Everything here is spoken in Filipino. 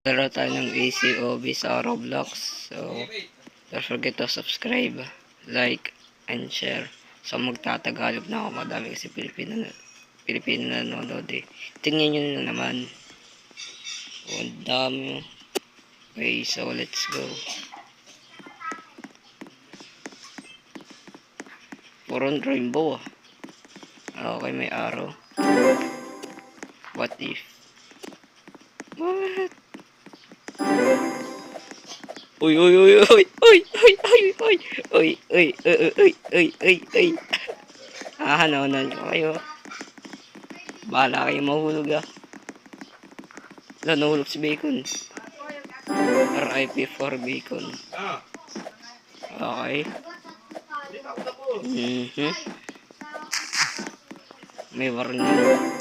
Laro tayo ng ACOB sa Roblox. So, don't forget to subscribe, like, and share. So, magtatagalog na ako. Madami kasi Pilipino na nanonood eh. Tingnan nyo na naman. Oh, ang dami. Okay, so let's go. Puro rainbow ah. Okay, may arrow. What if? What? Uy, uy, uy, uy, uy, uy, uy, uy, uy, uy, uy, uy, uy, uy. Hahanawanan ko kayo. Bahala kayo mahulog ah. Wala, nahulog si Bacon. RIP for Bacon. Okay. May warning.